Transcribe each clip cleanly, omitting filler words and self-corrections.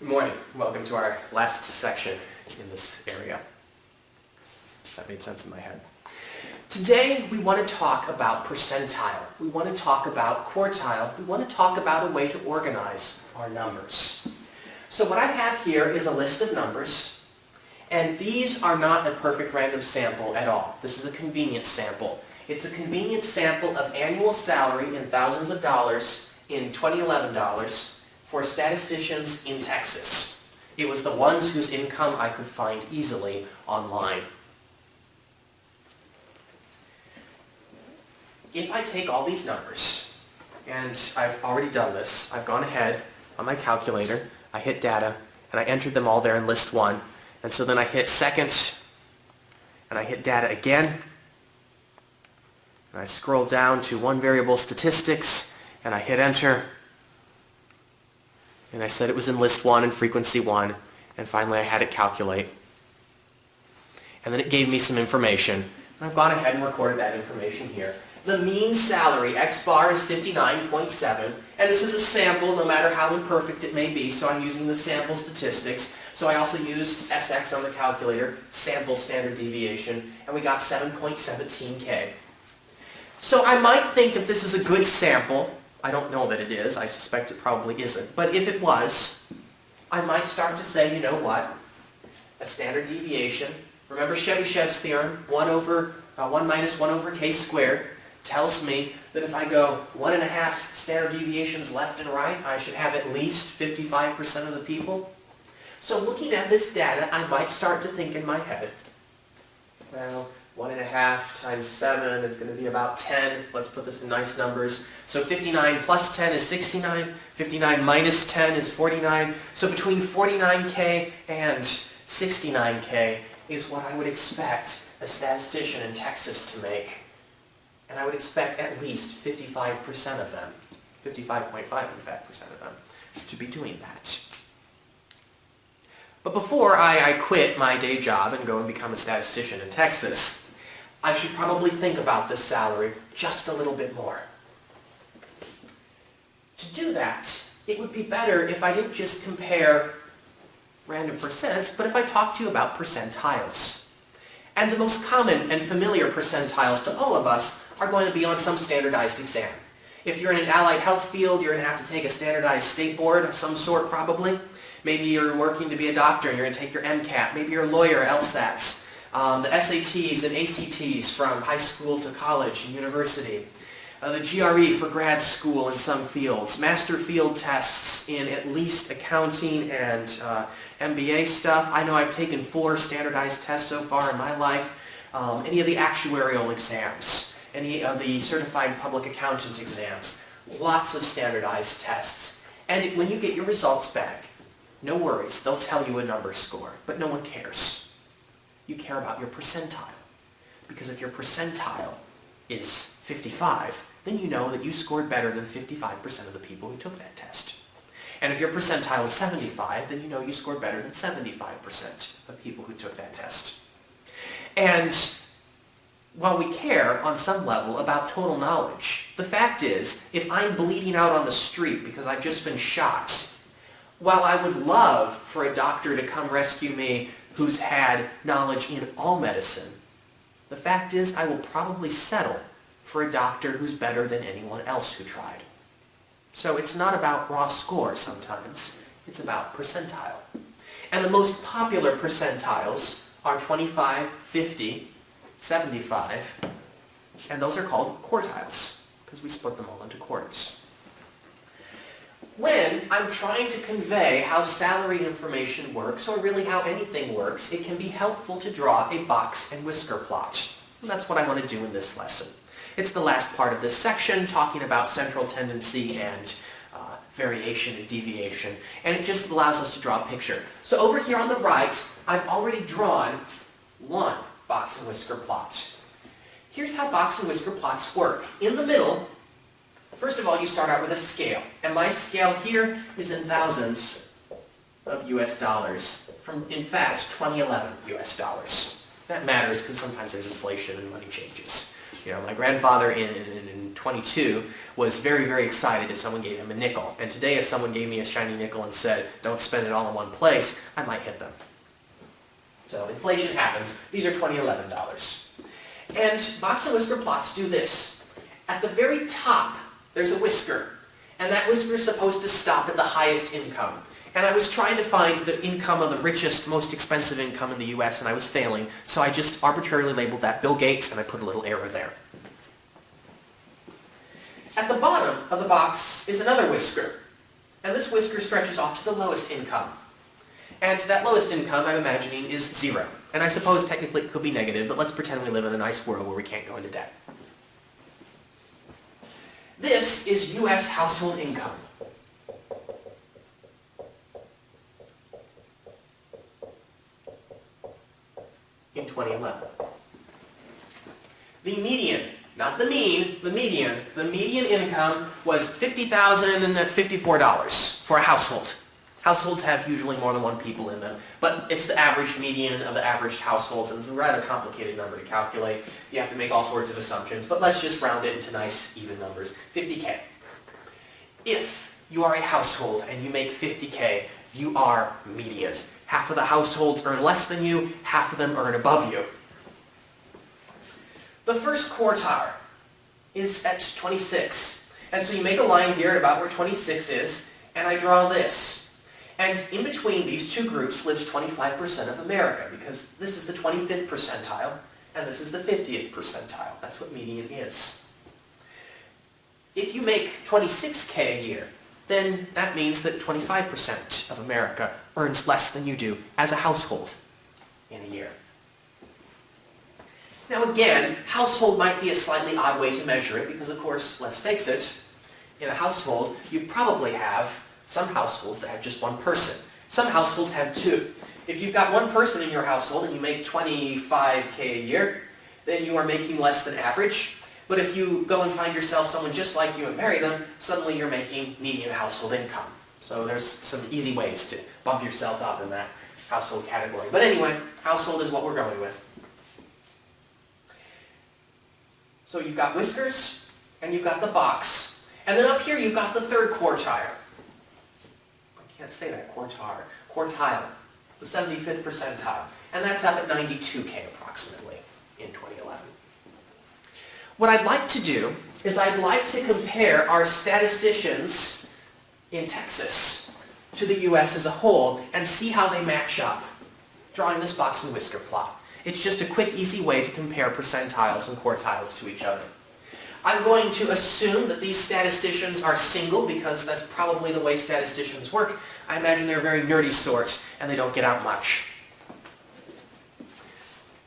Good morning. Welcome to our last section in this area. That made sense in my head. Today we want to talk about percentile. We want to talk about quartile. We want to talk about a way to organize our numbers. So what I have here is a list of numbers, and these are not a perfect random sample at all. This is a convenience sample. It's a convenience sample of annual salary in thousands of dollars in 2011 dollars for statisticians in Texas. It was the ones whose income I could find easily online. If I take all these numbers, and I've already done this, I've gone ahead on my calculator, I hit data, and I entered them all there in list 1, and so then I hit second, and I hit data again, and I scroll down to one variable statistics, and I hit enter, and I said it was in list 1 and frequency 1, and finally I had it calculate. And then it gave me some information, and I've gone ahead and recorded that information here. The mean salary, X bar, is 59.7, and this is a sample no matter how imperfect it may be, so I'm using the sample statistics. So I also used SX on the calculator, sample standard deviation, and we got 7.17K. So I might think if this is a good sample, I don't know that it is, I suspect it probably isn't, but if it was, I might start to say, you know what, a standard deviation, remember Chebyshev's theorem, 1 minus 1 over k squared, tells me that if I go 1.5 standard deviations left and right, I should have at least 55% of the people. So looking at this data, I might start to think in my head, well, 1.5 times 7 is going to be about 10. Let's put this in nice numbers. So 59 plus 10 is 69. 59 minus 10 is 49. So between 49K and 69K is what I would expect a statistician in Texas to make. And I would expect at least 55% of them, 55.5 in fact percent of them, to be doing that. But before I quit my day job and go and become a statistician in Texas, I should probably think about this salary just a little bit more. To do that, it would be better if I didn't just compare random percents, but if I talked to you about percentiles. And the most common and familiar percentiles to all of us are going to be on some standardized exam. If you're in an allied health field, you're going to have to take a standardized state board of some sort probably. Maybe you're working to be a doctor and you're going to take your MCAT. Maybe you're a lawyer, LSATs. The SATs and ACTs from high school to college and university. The GRE for grad school in some fields. Master field tests in at least accounting and MBA stuff. I know I've taken 4 standardized tests so far in my life. Any of the actuarial exams. Any of the certified public accountant exams. Lots of standardized tests. And when you get your results back, no worries, they'll tell you a number score, but no one cares. You care about your percentile. Because if your percentile is 55, then you know that you scored better than 55% of the people who took that test. And if your percentile is 75, then you know you scored better than 75% of people who took that test. And while we care on some level about total knowledge, the fact is, if I'm bleeding out on the street because I've just been shot, while I would love for a doctor to come rescue me who's had knowledge in all medicine, the fact is I will probably settle for a doctor who's better than anyone else who tried. So it's not about raw score sometimes, it's about percentile. And the most popular percentiles are 25, 50, 75, and those are called quartiles, because we split them all into quarters. When I'm trying to convey how salary information works, or really how anything works, it can be helpful to draw a box and whisker plot. And that's what I want to do in this lesson. It's the last part of this section, talking about central tendency and variation and deviation, and it just allows us to draw a picture. So over here on the right, I've already drawn one box and whisker plot. Here's how box and whisker plots work. In the middle, first of all, you start out with a scale, and my scale here is in thousands of US dollars from, in fact, 2011 US dollars. That matters because sometimes there's inflation and money changes. You know, my grandfather in 22 was very, very excited if someone gave him a nickel. And today if someone gave me a shiny nickel and said, don't spend it all in one place, I might hit them. So inflation happens. These are $2011. And Box-and-Whisker plots do this. At the very top, there's a whisker. And that whisker is supposed to stop at the highest income. And I was trying to find the income of the richest, most expensive income in the US, and I was failing. So I just arbitrarily labeled that Bill Gates, and I put a little arrow there. At the bottom of the box is another whisker. And this whisker stretches off to the lowest income. And that lowest income, I'm imagining, is 0. And I suppose technically it could be negative, but let's pretend we live in a nice world where we can't go into debt. This is US household income. In 2011. The median, not the mean, the median income was $50,054 for a household. Households have usually more than one people in them, but it's the average median of the averaged households, and it's a rather complicated number to calculate. You have to make all sorts of assumptions, but let's just round it into nice, even numbers. 50K. If you are a household and you make 50K, you are median. Half of the households earn less than you, half of them earn above you. The first quartile is at 26. And so you make a line here at about where 26 is, and I draw this. And in between these two groups lives 25% of America, because this is the 25th percentile, and this is the 50th percentile. That's what median is. If you make 26K a year, then that means that 25% of America earns less than you do as a household in a year. Now again, household might be a slightly odd way to measure it because, of course, let's face it, in a household you probably have some households that have just one person. Some households have two. If you've got one person in your household and you make 25K a year, then you are making less than average. But if you go and find yourself someone just like you and marry them, suddenly you're making median household income. So there's some easy ways to bump yourself up in that household category. But anyway, household is what we're going with. So you've got whiskers, and you've got the box. And then up here you've got the third quartile. I can't say that, quartile. The 75th percentile. And that's up at 92K approximately in 2011. What I'd like to do is I'd like to compare our statisticians in Texas to the US as a whole and see how they match up, drawing this Box-and-Whisker plot. It's just a quick, easy way to compare percentiles and quartiles to each other. I'm going to assume that these statisticians are single because that's probably the way statisticians work. I imagine they're a very nerdy sort and they don't get out much.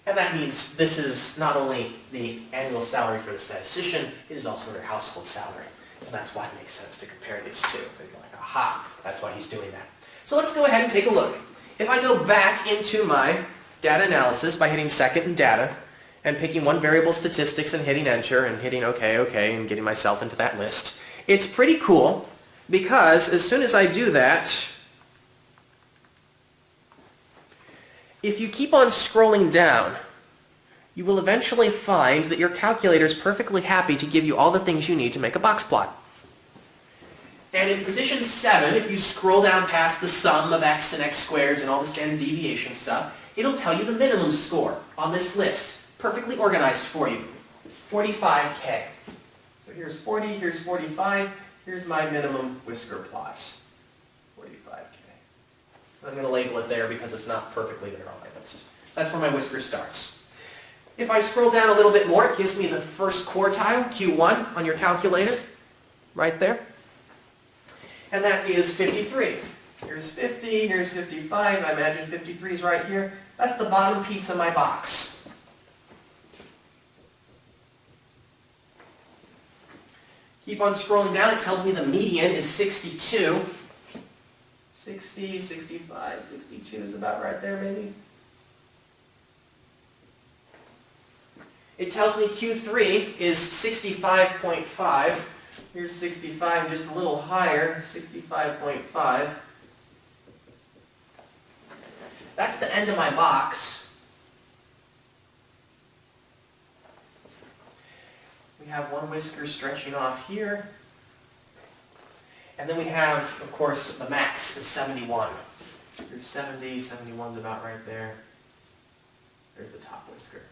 And that means this is not only the annual salary for the statistician, it is also their household salary. And that's why it makes sense to compare these two. You're like, aha, that's why he's doing that. So let's go ahead and take a look. If I go back into my data analysis by hitting second in data, and picking one variable statistics and hitting enter and hitting OK, and getting myself into that list, it's pretty cool because as soon as I do that, if you keep on scrolling down, you will eventually find that your calculator is perfectly happy to give you all the things you need to make a box plot. And in position 7, if you scroll down past the sum of x and x squareds and all the standard deviation stuff, it'll tell you the minimum score on this list. Perfectly organized for you. 45K. So here's 40, here's 45, here's my minimum whisker plot. 45K. I'm going to label it there because it's not perfectly there on my list. That's where my whisker starts. If I scroll down a little bit more, it gives me the first quartile, Q1, on your calculator, right there. And that is 53. Here's 50, here's 55, I imagine 53 is right here. That's the bottom piece of my box. Keep on scrolling down, it tells me the median is 62. 60, 65, 62 is about right there maybe. It tells me Q3 is 65.5. Here's 65, just a little higher, 65.5. That's the end of my box. We have one whisker stretching off here. And then we have, of course, the max is 71. Here's 70, 71's about right there. There's the top whisker.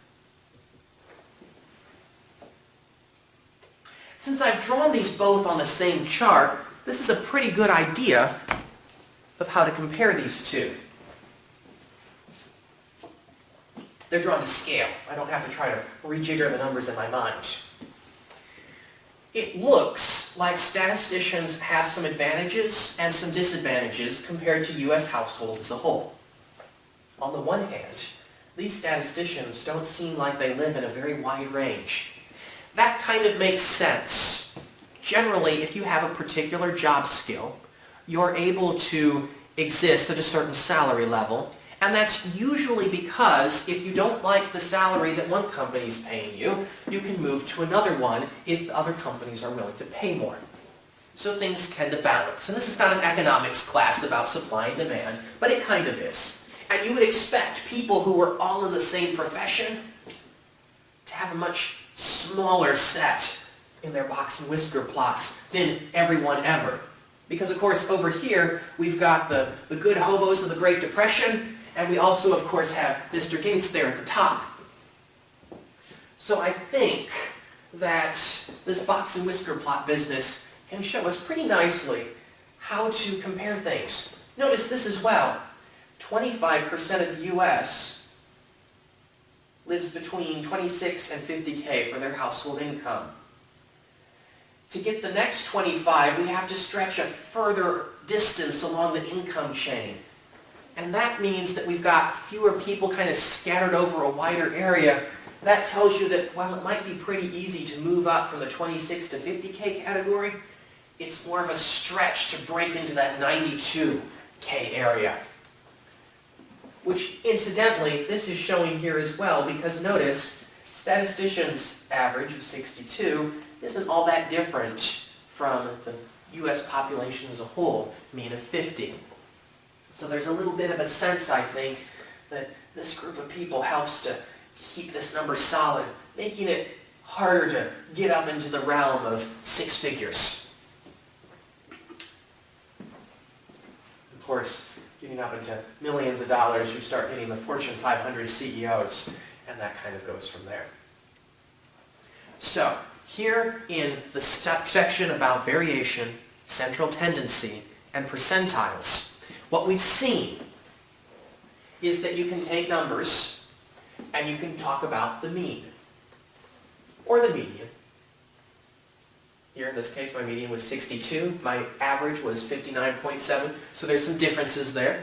Since I've drawn these both on the same chart, this is a pretty good idea of how to compare these two. They're drawn to scale. I don't have to try to rejigger the numbers in my mind. It looks like statisticians have some advantages and some disadvantages compared to U.S. households as a whole. On the one hand, these statisticians don't seem like they live in a very wide range. That kind of makes sense. Generally, if you have a particular job skill, you're able to exist at a certain salary level, and that's usually because if you don't like the salary that one company is paying you, you can move to another one if the other companies are willing to pay more. So things tend to balance. And this is not an economics class about supply and demand, but it kind of is. And you would expect people who were all in the same profession to have a much smaller set in their box and whisker plots than everyone ever. Because of course over here we've got the good hobos of the Great Depression, and we also of course have Mr. Gates there at the top. So I think that this box and whisker plot business can show us pretty nicely how to compare things. Notice this as well. 25% of the U.S. lives between 26 and 50K for their household income. To get the next 25, we have to stretch a further distance along the income chain. And that means that we've got fewer people kind of scattered over a wider area. That tells you that while it might be pretty easy to move up from the 26 to 50K category, it's more of a stretch to break into that 92K area. Which, incidentally, this is showing here as well, because notice, statisticians' average of 62 isn't all that different from the U.S. population as a whole, mean of 50. So there's a little bit of a sense, I think, that this group of people helps to keep this number solid, making it harder to get up into the realm of six figures. Of course, getting up into millions of dollars, you start hitting the Fortune 500 CEOs, and that kind of goes from there. So, here in the section about variation, central tendency, and percentiles, what we've seen is that you can take numbers and you can talk about the mean, or the median. Here in this case, my median was 62, my average was 59.7, so there's some differences there.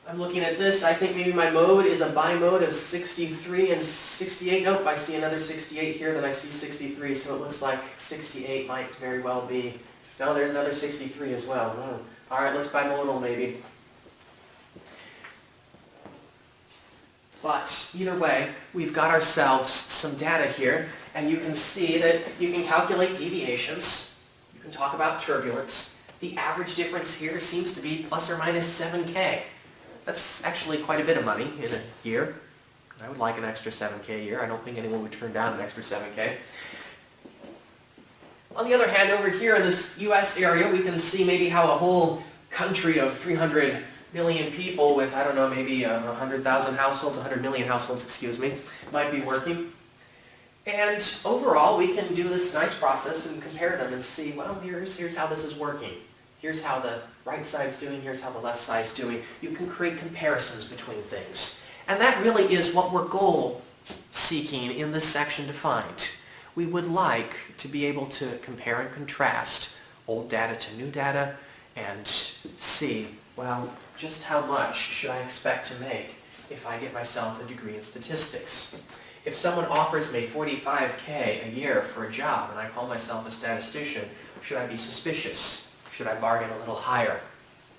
I'm looking at this, I think maybe my mode is a bimode of 63 and 68. Nope, I see another 68 here, then I see 63, so it looks like 68 might very well be. No, there's another 63 as well. All right, looks bimodal maybe. But either way, we've got ourselves some data here, and you can see that you can calculate deviations. You can talk about turbulence. The average difference here seems to be plus or minus 7K. That's actually quite a bit of money in a year. I would like an extra 7K a year. I don't think anyone would turn down an extra 7K. On the other hand, over here in this U.S. area, we can see maybe how a whole country of 300 million people with, I don't know, maybe 100,000 households, 100 million households, excuse me, might be working. And overall, we can do this nice process and compare them and see, well, here's how this is working. Here's how the right side's doing, here's how the left side's doing. You can create comparisons between things. And that really is what we're goal-seeking in this section to find. We would like to be able to compare and contrast old data to new data and see, well, just how much should I expect to make if I get myself a degree in statistics? If someone offers me $45K a year for a job and I call myself a statistician, should I be suspicious? Should I bargain a little higher?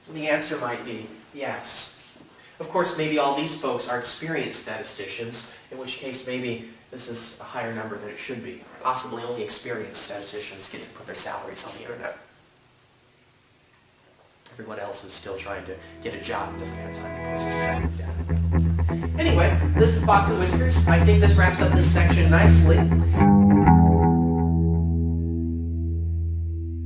And the answer might be yes. Of course, maybe all these folks are experienced statisticians, in which case maybe this is a higher number than it should be. Possibly only experienced statisticians get to put their salaries on the internet. Everyone else is still trying to get a job and doesn't have time to post second data. Anyway, this is Box and Whiskers. I think this wraps up this section nicely.